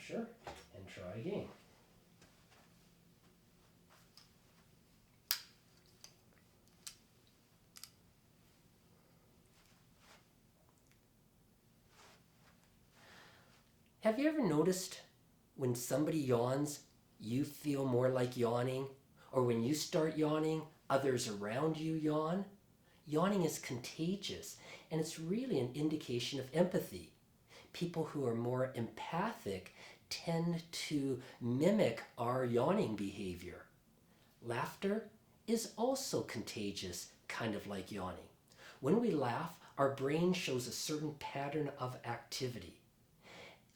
Sure, and try again. Have you ever noticed when somebody yawns, you feel more like yawning? Or when you start yawning, others around you yawn? Yawning is contagious, and it's really an indication of empathy. People who are more empathic tend to mimic our yawning behavior. Laughter is also contagious, kind of like yawning. When we laugh, our brain shows a certain pattern of activity.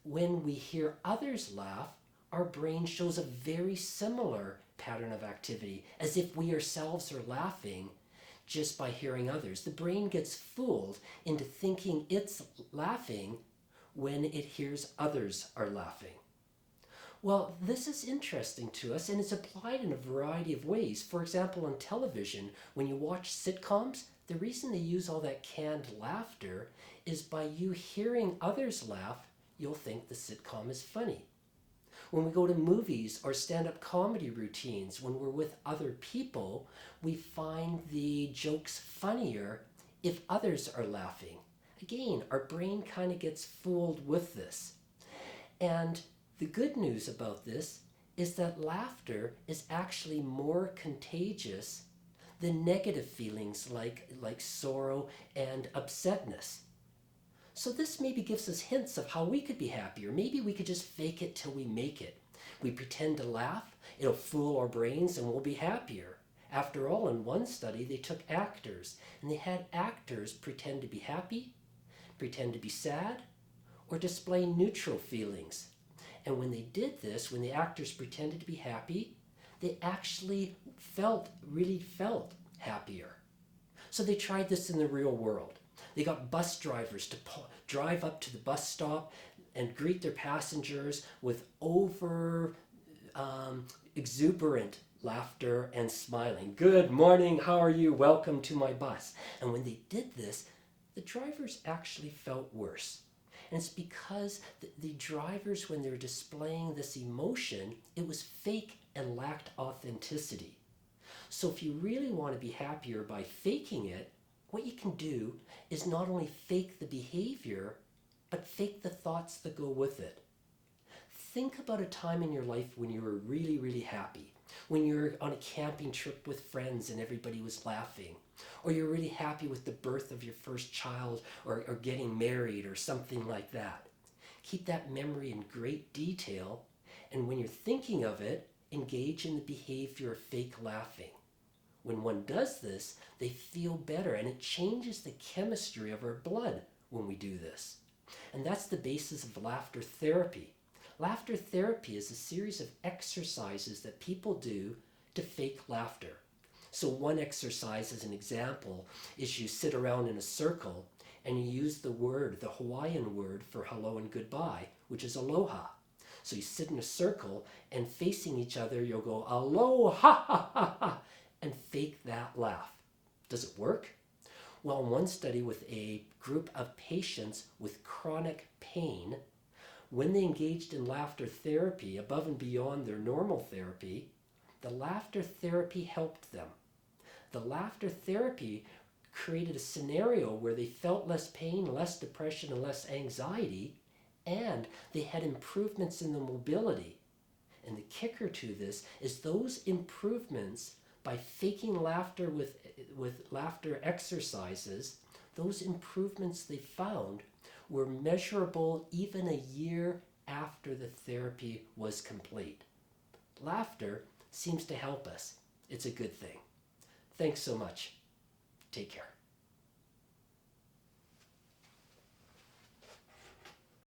When we hear others laugh, our brain shows a very similar pattern of activity, as if we ourselves are laughing just by hearing others. The brain gets fooled into thinking it's laughing when it hears others are laughing. Well, this is interesting to us, and it's applied in a variety of ways. For example, on television, when you watch sitcoms, the reason they use all that canned laughter is by you hearing others laugh, you'll think the sitcom is funny. When we go to movies or stand-up comedy routines, when we're with other people, we find the jokes funnier if others are laughing. Again, our brain kind of gets fooled with this. And the good news about this is that laughter is actually more contagious than negative feelings like sorrow and upsetness. So this maybe gives us hints of how we could be happier. Maybe we could just fake it till we make it. We pretend to laugh, it'll fool our brains, and we'll be happier. After all, in one study, they took actors, and they had actors pretend to be happy, pretend to be sad, or display neutral feelings. And when they did this, when the actors pretended to be happy, they actually really felt happier. So they tried this in the real world. They got bus drivers to drive up to the bus stop and greet their passengers with exuberant laughter and smiling. Good morning, how are you? Welcome to my bus. And when they did this, the drivers actually felt worse. And it's because the drivers, when they were displaying this emotion, it was fake and lacked authenticity. So if you really want to be happier by faking it, what you can do is not only fake the behavior, but fake the thoughts that go with it. Think about a time in your life when you were really, really happy. When you're on a camping trip with friends and everybody was laughing. Or you're really happy with the birth of your first child or getting married or something like that. Keep that memory in great detail, and when you're thinking of it, engage in the behavior of fake laughing. When one does this, they feel better, and it changes the chemistry of our blood when we do this. And that's the basis of laughter therapy. Laughter therapy is a series of exercises that people do to fake laughter. So one exercise, as an example, is you sit around in a circle and you use the Hawaiian word for hello and goodbye, which is aloha. So you sit in a circle and facing each other, you'll go aloha ha ha ha and fake that laugh. Does it work? Well, in one study with a group of patients with chronic pain, when they engaged in laughter therapy above and beyond their normal therapy, the laughter therapy helped them. The laughter therapy created a scenario where they felt less pain, less depression, and less anxiety, and they had improvements in the mobility. And the kicker to this is those improvements, by faking laughter with laughter exercises, those improvements they found were measurable even a year after the therapy was complete. Laughter seems to help us. It's a good thing. Thanks so much. Take care.